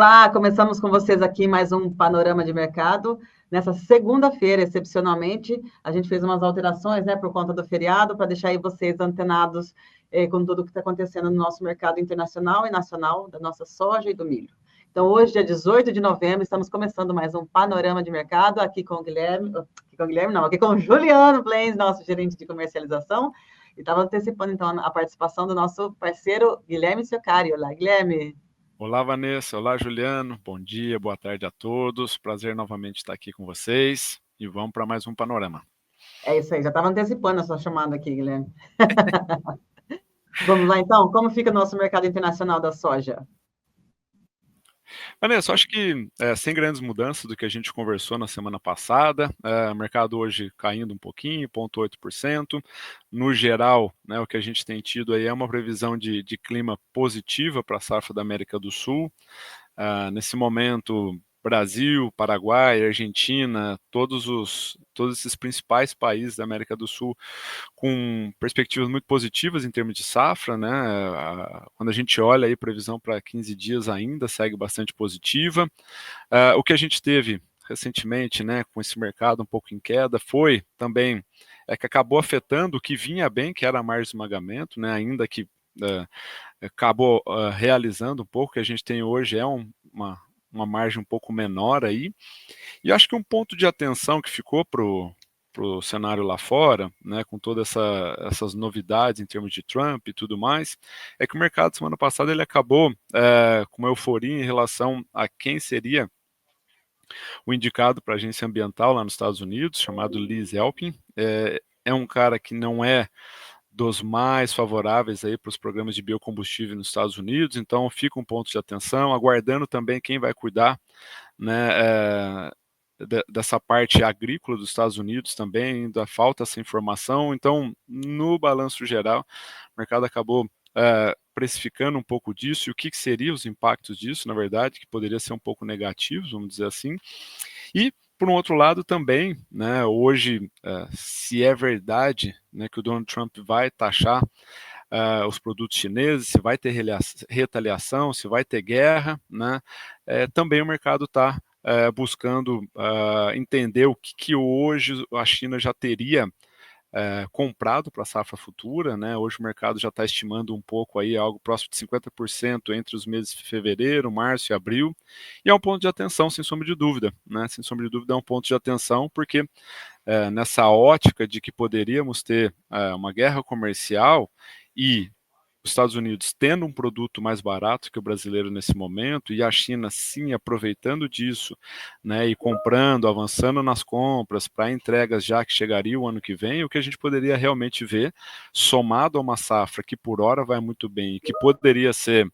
Olá, começamos com vocês aqui mais um Panorama de Mercado. Nessa segunda-feira, excepcionalmente, a gente fez umas alterações, né, por conta do feriado, para deixar aí vocês antenados com tudo o que está acontecendo no nosso mercado internacional e nacional, da nossa soja e do milho. Então, hoje, dia 18 de novembro, estamos começando mais um Panorama de Mercado, aqui com o Guilherme, aqui com o Juliano Blanes, nosso gerente de comercialização, e estava antecipando, então, a participação do nosso parceiro Guilherme Ciocari. Olá, Guilherme. Olá, Vanessa. Olá, Juliano. Bom dia, boa tarde a todos. Prazer novamente estar aqui com vocês. E vamos para mais um panorama. É isso aí, já estava antecipando a sua chamada aqui, Guilherme. Vamos lá, então? Como fica o nosso mercado internacional da soja? Vanessa, acho que sem grandes mudanças do que a gente conversou na semana passada, o mercado hoje caindo um pouquinho, 0,8%. No geral, né, o que a gente tem tido aí é uma previsão de clima positiva para a safra da América do Sul. Nesse momento, Brasil, Paraguai, Argentina, todos esses principais países da América do Sul com perspectivas muito positivas em termos de safra, né? Quando a gente olha aí, previsão para 15 dias ainda segue bastante positiva. O que a gente teve recentemente, né, com esse mercado um pouco em queda, foi também que acabou afetando o que vinha bem, que era a margem de esmagamento, né, ainda que acabou realizando um pouco. O que a gente tem hoje é uma margem um pouco menor aí. E acho que um ponto de atenção que ficou para o cenário lá fora, né, com todas essas novidades em termos de Trump e tudo mais, é que o mercado semana passada ele acabou com uma euforia em relação a quem seria o indicado para a agência ambiental lá nos Estados Unidos, chamado Liz Elpin. É um cara que não é dos mais favoráveis aí para os programas de biocombustível nos Estados Unidos, então fica um ponto de atenção, aguardando também quem vai cuidar, né, dessa parte agrícola dos Estados Unidos também, ainda falta essa informação. Então, no balanço geral, o mercado acabou precificando um pouco disso, e o que seriam os impactos disso, na verdade, que poderia ser um pouco negativos, vamos dizer assim. E, por um outro lado, também, né, hoje, se é verdade, né, que o Donald Trump vai taxar os produtos chineses, se vai ter retaliação, se vai ter guerra, né, também o mercado está buscando entender o que hoje a China já teria comprado para a safra futura, né? Hoje o mercado já está estimando um pouco aí, algo próximo de 50% entre os meses de fevereiro, março e abril, e é um ponto de atenção, sem sombra de dúvida, né? Sem sombra de dúvida é um ponto de atenção, porque nessa ótica de que poderíamos ter uma guerra comercial e os Estados Unidos tendo um produto mais barato que o brasileiro nesse momento, e a China sim aproveitando disso, né, e comprando, avançando nas compras para entregas já que chegariam o ano que vem, o que a gente poderia realmente ver, somado a uma safra que por hora vai muito bem e que poderia ser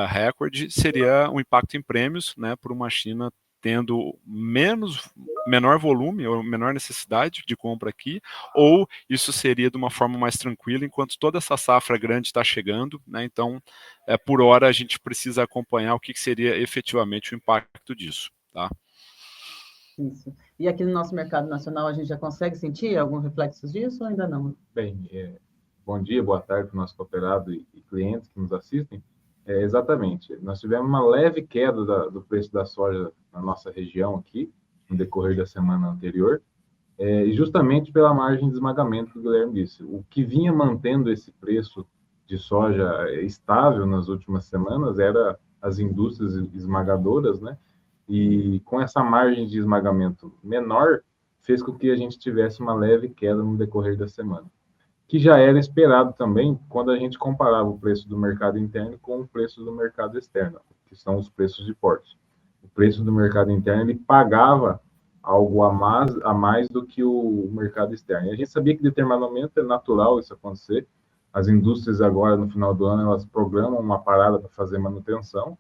recorde, seria um impacto em prêmios, né, por uma China tendo menor volume ou menor necessidade de compra aqui, ou isso seria de uma forma mais tranquila, enquanto toda essa safra grande está chegando, né? Então, por hora a gente precisa acompanhar o que seria efetivamente o impacto disso, tá? Isso. E aqui no nosso mercado nacional, a gente já consegue sentir alguns reflexos disso ou ainda não? Bem, bom dia, boa tarde para o nosso cooperado e clientes que nos assistem. Exatamente, nós tivemos uma leve queda do preço da soja na nossa região aqui, no decorrer da semana anterior, justamente pela margem de esmagamento que o Guilherme disse. O que vinha mantendo esse preço de soja estável nas últimas semanas era as indústrias esmagadoras, né? E com essa margem de esmagamento menor, fez com que a gente tivesse uma leve queda no decorrer da semana, que já era esperado também quando a gente comparava o preço do mercado interno com o preço do mercado externo, que são os preços de portos. O preço do mercado interno ele pagava algo a mais do que o mercado externo. E a gente sabia que em determinado momento é natural isso acontecer. As indústrias agora, no final do ano, elas programam uma parada para fazer manutenção.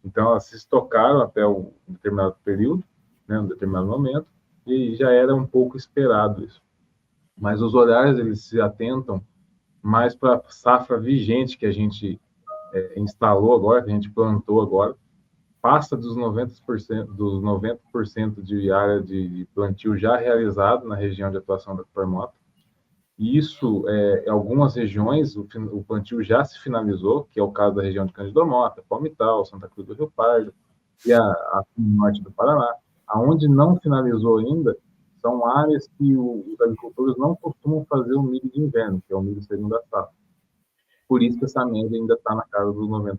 Então, elas se estocaram até um determinado período, né, um determinado momento, e já era um pouco esperado isso. Mas os olhares, eles se atentam mais para a safra vigente que a gente instalou agora, que a gente plantou agora, passa dos 90% de área de plantio já realizado na região de atuação da Supermoto. E isso, em algumas regiões, o plantio já se finalizou, que é o caso da região de Cândido Mota, Palmital, Santa Cruz do Rio Pardo, e a norte do Paraná. Aonde não finalizou ainda são áreas que os agricultores não costumam fazer o milho de inverno, que é o milho segunda safra. Por isso que essa média ainda está na casa dos 90%.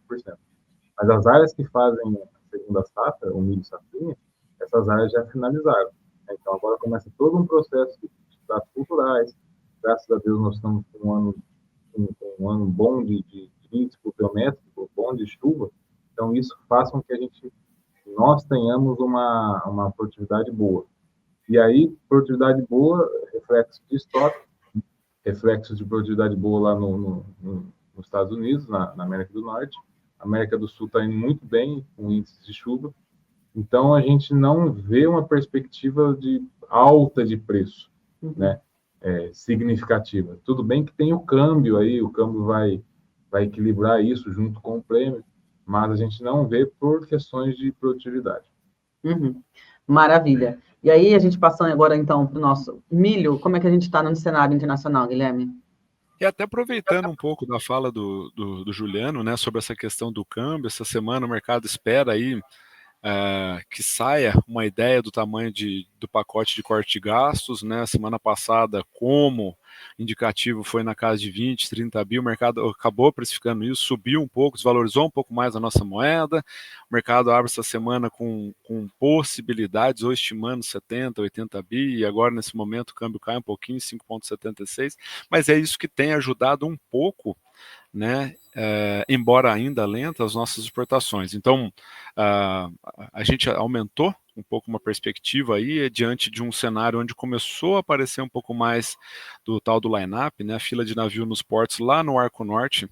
Mas as áreas que fazem a segunda safra, o milho safrinha, essas áreas já finalizaram. Então agora começa todo um processo de dados culturais. Graças a Deus nós estamos com um ano bom de índice pluviométrico, bom de chuva. Então isso faz com que nós tenhamos uma produtividade boa. E aí, produtividade boa, reflexo de estoque, reflexos de produtividade boa lá nos Estados Unidos, na América do Norte. A América do Sul está indo muito bem com índices de chuva. Então, a gente não vê uma perspectiva de alta de preço, né? Significativa. Tudo bem que tem o câmbio aí, o câmbio vai equilibrar isso junto com o prêmio, mas a gente não vê por questões de produtividade. Maravilha. E aí, a gente passando agora, então, para o nosso milho, como é que a gente está no cenário internacional, Guilherme? E até aproveitando um pouco da fala do Juliano, né, sobre essa questão do câmbio, essa semana o mercado espera aí que saia uma ideia do tamanho do pacote de corte de gastos, né? Semana passada, como indicativo foi na casa de 20, 30 bi, o mercado acabou precificando isso, subiu um pouco, desvalorizou um pouco mais a nossa moeda, o mercado abre essa semana com possibilidades, ou estimando 70, 80 bi, e agora nesse momento o câmbio cai um pouquinho, 5,76, mas é isso que tem ajudado um pouco, né, embora ainda lenta, as nossas exportações. Então, a gente aumentou um pouco uma perspectiva aí, diante de um cenário onde começou a aparecer um pouco mais do tal do line-up, né, a fila de navio nos portos lá no Arco Norte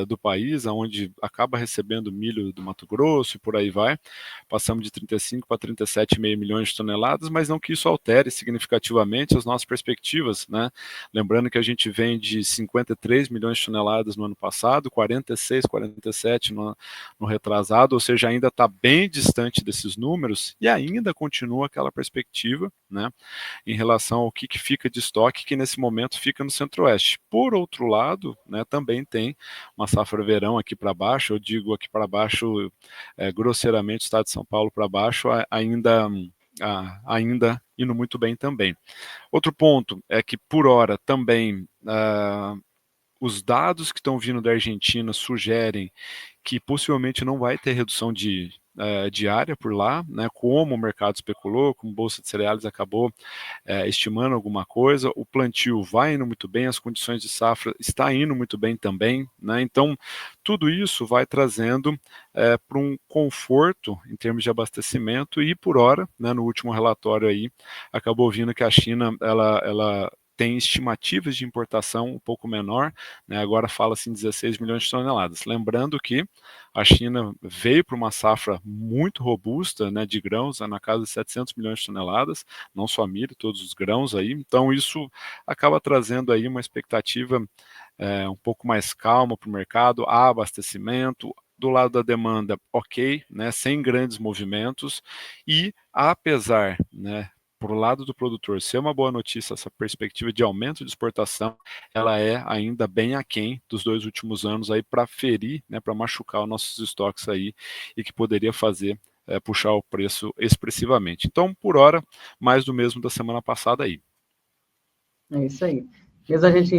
do país, onde acaba recebendo milho do Mato Grosso e por aí vai. Passamos de 35 para 37,5 milhões de toneladas, mas não que isso altere significativamente as nossas perspectivas, né? Lembrando que a gente vem de 53 milhões de toneladas no ano passado, 46, 47 no retrasado, ou seja, ainda está bem distante desses números e ainda continua aquela perspectiva, né, em relação ao que fica de estoque, que nesse momento fica no Centro-Oeste. Por outro lado, né, também tem uma safra verão aqui para baixo, eu digo aqui para baixo, grosseiramente, estado de São Paulo para baixo, ainda indo muito bem também. Outro ponto é que, por hora, também os dados que estão vindo da Argentina sugerem que possivelmente não vai ter redução diária por lá, né, como o mercado especulou, como a Bolsa de Cereais acabou estimando alguma coisa, o plantio vai indo muito bem, as condições de safra está indo muito bem também, né, então tudo isso vai trazendo para um conforto em termos de abastecimento e por hora, né, no último relatório aí, acabou vindo que a China, ela tem estimativas de importação um pouco menor, né, agora fala-se em 16 milhões de toneladas. Lembrando que a China veio para uma safra muito robusta, né, de grãos, na casa de 700 milhões de toneladas, não só milho, todos os grãos aí, então isso acaba trazendo aí uma expectativa um pouco mais calma para o mercado, há abastecimento, do lado da demanda, ok, né, sem grandes movimentos, e apesar, né, por lado do produtor ser uma boa notícia, essa perspectiva de aumento de exportação, ela é ainda bem aquém dos 2 últimos anos aí para ferir, né, para machucar os nossos estoques aí e que poderia fazer puxar o preço expressivamente. Então, por hora, mais do mesmo da semana passada aí. É isso aí. Mesmo a gente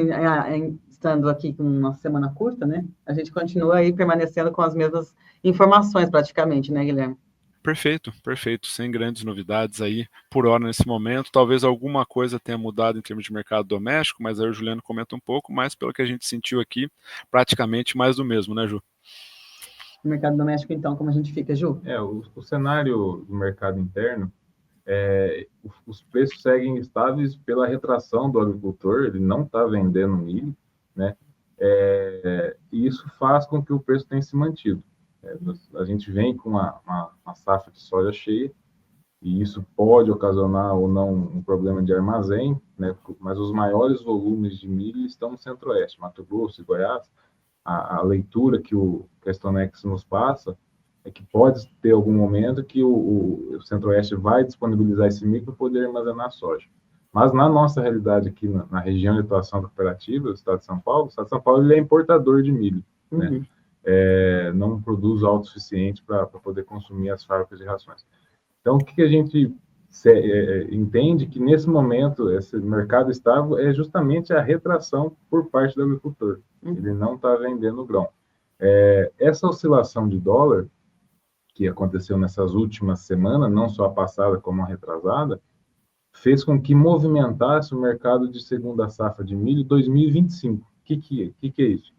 estando aqui com uma semana curta, né, a gente continua aí permanecendo com as mesmas informações praticamente, né, Guilherme? Perfeito, perfeito, sem grandes novidades aí por hora nesse momento, talvez alguma coisa tenha mudado em termos de mercado doméstico, mas aí o Juliano comenta um pouco, mas pelo que a gente sentiu aqui, praticamente mais do mesmo, né, Ju? O mercado doméstico, então, como a gente fica, Ju? O cenário do mercado interno, os preços seguem estáveis pela retração do agricultor, ele não está vendendo milho, né? E isso faz com que o preço tenha se mantido. A gente vem com uma safra de soja cheia, e isso pode ocasionar ou não um problema de armazém, né? Mas os maiores volumes de milho estão no Centro-Oeste, Mato Grosso e Goiás. A leitura que a Stonex nos passa é que pode ter algum momento que o Centro-Oeste vai disponibilizar esse milho para poder armazenar soja. Mas na nossa realidade aqui, na região de atuação da cooperativa do Estado de São Paulo, o Estado de São Paulo ele é importador de milho, né? não produz o autossuficiente para poder consumir as fábricas de rações. Então, o que a gente entende que, nesse momento, esse mercado estável é justamente a retração por parte do agricultor. Ele não está vendendo grão. Essa oscilação de dólar, que aconteceu nessas últimas semanas, não só a passada como a retrasada, fez com que movimentasse o mercado de segunda safra de milho 2025. O que é isso?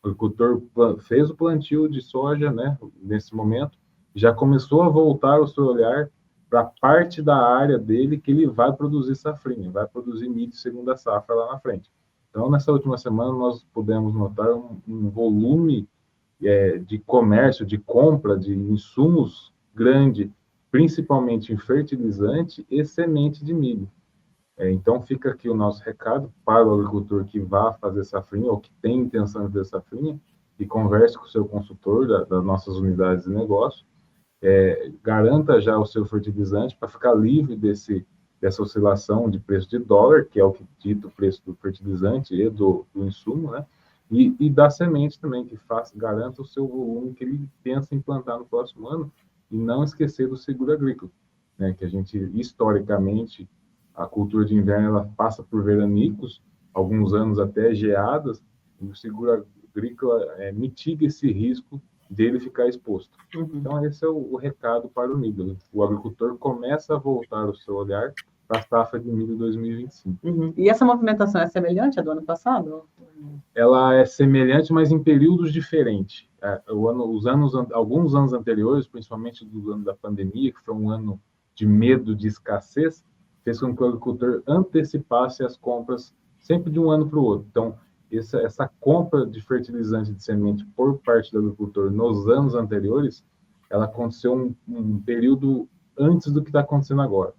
O agricultor fez o plantio de soja, né, nesse momento, já começou a voltar o seu olhar para a parte da área dele que ele vai produzir safrinha, vai produzir milho de segunda safra lá na frente. Então, nessa última semana, nós pudemos notar um volume de comércio, de compra de insumos grande, principalmente em fertilizante e semente de milho. Então, fica aqui o nosso recado para o agricultor que vá fazer safrinha ou que tem intenção de fazer safrinha, e converse com o seu consultor das nossas unidades de negócio, garanta já o seu fertilizante para ficar livre dessa oscilação de preço de dólar, que é o que dita o preço do fertilizante e do insumo, né? E da semente também, que garanta o seu volume que ele pensa em plantar no próximo ano, e não esquecer do seguro agrícola, né? Que a gente, historicamente, a cultura de inverno ela passa por veranicos, alguns anos até geadas, e o seguro agrícola mitiga esse risco dele ficar exposto. Então, esse é o recado para o milho. O agricultor começa a voltar o seu olhar para a safra de milho 2025. E essa movimentação é semelhante à do ano passado? Ela é semelhante, mas em períodos diferentes. Alguns anos anteriores, principalmente do ano da pandemia, que foi um ano de medo de escassez, fez com que o agricultor antecipasse as compras sempre de um ano para o outro. Então, essa compra de fertilizante de semente por parte do agricultor nos anos anteriores, ela aconteceu um período antes do que está acontecendo agora.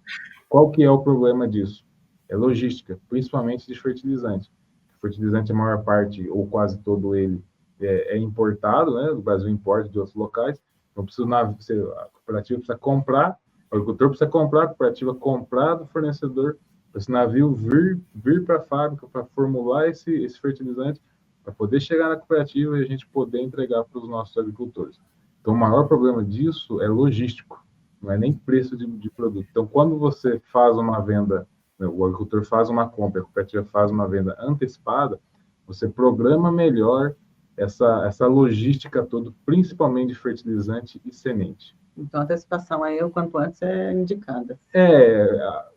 Qual que é o problema disso? É logística, principalmente de fertilizante. O fertilizante, a maior parte, ou quase todo ele, é importado, né? O Brasil importa de outros locais. Então, a cooperativa precisa comprar, o agricultor precisa comprar, a cooperativa comprar do fornecedor, para esse navio vir para a fábrica para formular esse fertilizante, para poder chegar na cooperativa e a gente poder entregar para os nossos agricultores. Então, o maior problema disso é logístico, não é nem preço de produto. Então, quando você faz uma venda, o agricultor faz uma compra, a cooperativa faz uma venda antecipada, você programa melhor essa logística toda, principalmente de fertilizante e semente. Então, a antecipação aí, o quanto antes, é indicada.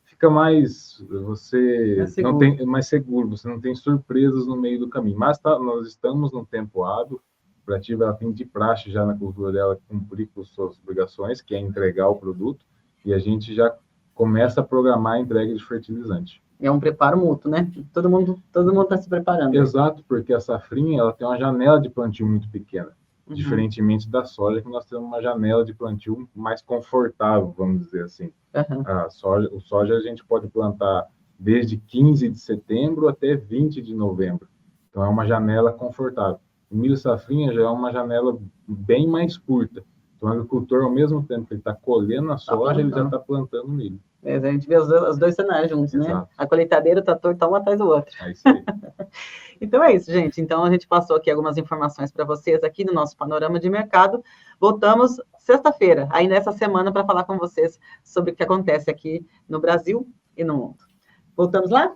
Fica mais, não tem mais seguro, você não tem surpresas no meio do caminho. Mas nós estamos num tempo hábil, a cooperativa ela tem de praxe já na cultura dela cumprir com suas obrigações, que é entregar o produto, e a gente já começa a programar a entrega de fertilizante. É um preparo mútuo, né? Todo mundo está se preparando. Exato, porque a safrinha ela tem uma janela de plantio muito pequena. Diferentemente da soja, que nós temos uma janela de plantio mais confortável, vamos dizer assim. O soja a gente pode plantar desde 15 de setembro até 20 de novembro. Então, é uma janela confortável. O milho safrinha já é uma janela bem mais curta. Então, o agricultor, ao mesmo tempo que ele está colhendo a soja, ele já está plantando milho. A gente vê os dois cenários juntos, né? Exato. A colheitadeira, o trator está um atrás do outro. É isso aí. Então é isso, gente. Então a gente passou aqui algumas informações para vocês aqui no nosso panorama de mercado. Voltamos sexta-feira, aí nessa semana, para falar com vocês sobre o que acontece aqui no Brasil e no mundo. Voltamos lá?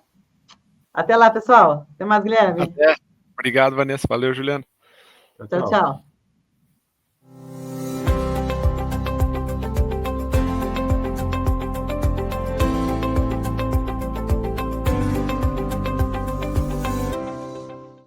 Até lá, pessoal. Até mais, Guilherme. Até. Obrigado, Vanessa. Valeu, Juliana. Tchau, tchau.